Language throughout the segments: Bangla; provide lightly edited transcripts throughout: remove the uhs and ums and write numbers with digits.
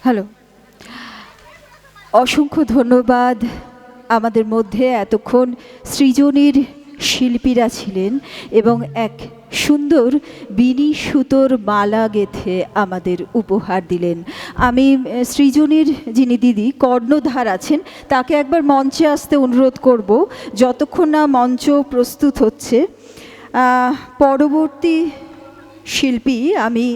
হ্যালো, অসংখ্য ধন্যবাদ। আমাদের মধ্যে এতক্ষণ সৃজনীর শিল্পীরা ছিলেন এবং এক সুন্দর বিনি সুতোর মালা গেঁথে আমাদের উপহার দিলেন। আমি সৃজনীর যিনি দিদি কর্ণধার আছেন তাকে একবার মঞ্চে আসতে অনুরোধ করব, যতক্ষণ না মঞ্চ প্রস্তুত হচ্ছে। পরবর্তী শিল্পী আমি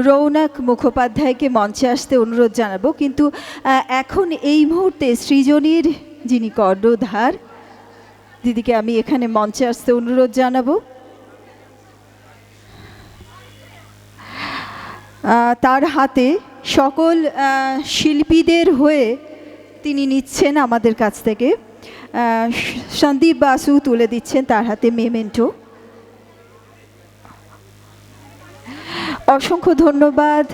রৌনক মুখোপাধ্যায়কে মঞ্চে আসতে অনুরোধ জানাবো, কিন্তু এখন এই মুহূর্তে সৃজনীর যিনি কর্ণধার দিদিকে আমি এখানে মঞ্চে আসতে অনুরোধ জানাবো। তার হাতে সকল শিল্পীদের হয়ে তিনি নিচ্ছেন আমাদের কাছ থেকে, সন্দীপ বাসু তুলে দিচ্ছেন তার হাতে মেমেন্টো। অসংখ্য ধন্যবাদ,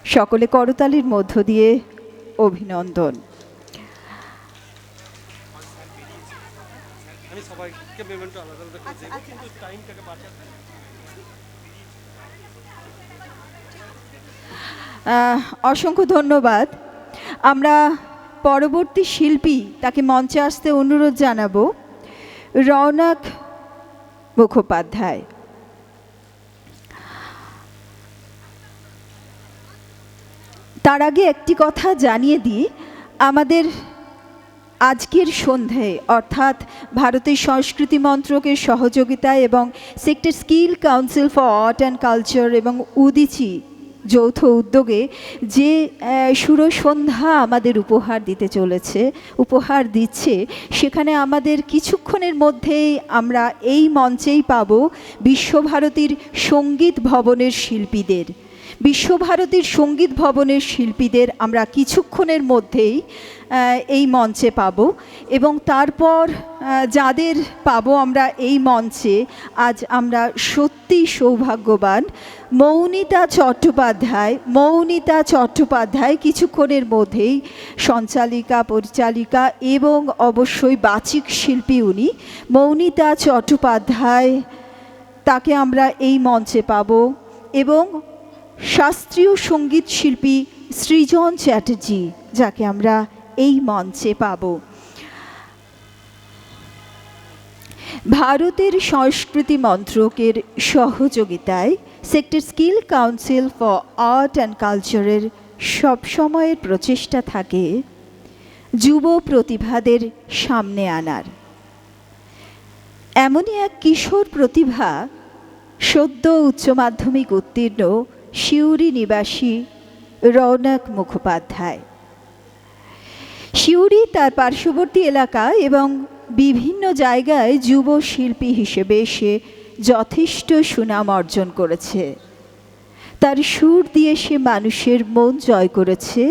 সকলে করতালির মধ্য দিয়ে অভিনন্দন। অসংখ্য ধন্যবাদ। আমরা পরবর্তী শিল্পী তাকে মঞ্চে আসতে অনুরোধ জানাবো, রৌনক মুখোপাধ্যায়। তার আগে একটি কথা জানিয়ে দিই, আমাদের আজকের সন্ধ্যায় অর্থাৎ ভারতের সংস্কৃতি মন্ত্রকের সহযোগিতায় এবং sector skill council for art and culture এবং উদিচি যৌথ উদ্যোগে যে সুরসন্ধ্যা আমাদের উপহার দিচ্ছে, সেখানে আমাদের কিছুক্ষণের মধ্যেই আমরা এই মঞ্চেই পাব বিশ্বভারতীর সঙ্গীত ভবনের শিল্পীদের। বিশ্বভারতীর সঙ্গীত ভবনের শিল্পীদের আমরা কিছুক্ষণের মধ্যেই এই মঞ্চে পাব, এবং তারপর যাদের পাব আমরা এই মঞ্চে, আজ আমরা সত্যি সৌভাগ্যবান। মৌনিতা চট্টোপাধ্যায় কিছুক্ষণের মধ্যেই সঞ্চালিকা, পরিচালিকা এবং অবশ্যই বাচিক শিল্পী উনি। মৌনিতা চট্টোপাধ্যায়, তাকে আমরা এই মঞ্চে পাব, এবং শাস্ত্রীয় সঙ্গীত শিল্পী সৃজন চ্যাটার্জি, যাকে আমরা এই মঞ্চে পাব। ভারতের সংস্কৃতি মন্ত্রকের সহযোগিতায় sector skill council for art and কালচারের সবসময়ের প্রচেষ্টা থাকে যুব প্রতিভাদের সামনে আনার। এমনই এক কিশোর প্রতিভা সদ্য উচ্চ মাধ্যমিক উত্তীর্ণ সিউড়ি নিবাসী রৌনক মুখোপাধ্যায়। সিউড়ি তার পার্শ্ববর্তী এলাকা এবং বিভিন্ন জায়গায় যুব শিল্পী হিসেবে সে যথেষ্ট সুনাম অর্জন করেছে। তার সুর দিয়ে সে মানুষের মন জয় করেছে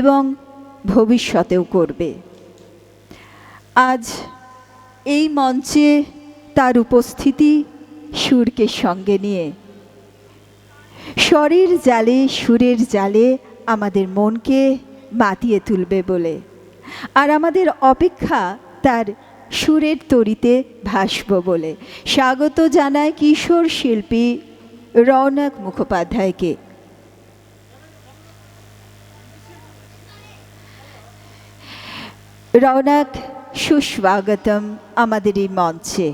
এবং ভবিষ্যতেও করবে। আজ এই মঞ্চে তার উপস্থিতি সুরকে সঙ্গে নিয়ে স্বরের জালে, সুরের জালে আমাদের মনকে মাতিয়ে তুলবে বলে, আর আমাদের অপেক্ষা তার সুরের তরিতে ভাসব বলে। স্বাগত জানায় কিশোর শিল্পী রৌনক মুখোপাধ্যায়কে। রৌনক, সুস্বাগতম আমাদের এই মঞ্চে।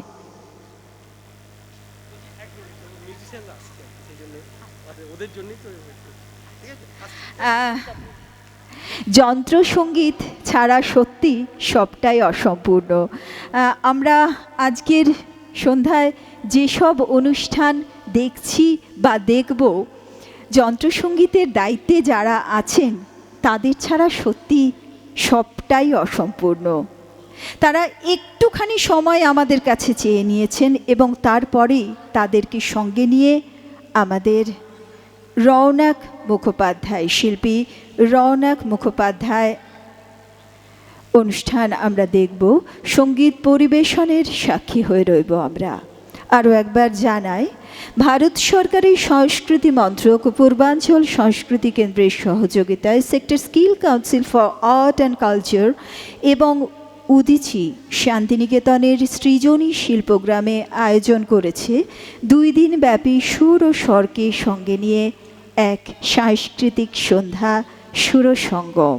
যন্ত্রসঙ্গীত ছাড়া সত্যি সবটাই অসম্পূর্ণ। আমরা আজকের সন্ধ্যায় যেসব অনুষ্ঠান দেখছি বা দেখব, যন্ত্রসঙ্গীতের দায়িত্বে যারা আছেন তাদের ছাড়া সত্যি সবটাই অসম্পূর্ণ। তারা একটুখানি সময় আমাদের কাছে চেয়ে নিয়েছেন এবং তারপরেই তাদেরকে সঙ্গে নিয়ে আমাদের রৌনক মুখোপাধ্যায়, শিল্পী রৌনক মুখোপাধ্যায় অনুষ্ঠান আমরা দেখব। সঙ্গীত পরিবেশনের সাক্ষী হয়ে রইব আমরা। আরও একবার জানাই, ভারত সরকারের সংস্কৃতি মন্ত্রক পূর্বাঞ্চল সংস্কৃতি কেন্দ্রের সহযোগিতায় sector skill council for art and culture এবং উদিচি শান্তিনিকেতনের সৃজনী শিল্পগ্রামে আয়োজন করেছে 2 দিন ব্যাপী সুর ও স্বরকে সঙ্গে নিয়ে এক সাংস্কৃতিক সন্ধ্যা সুরসঙ্গম।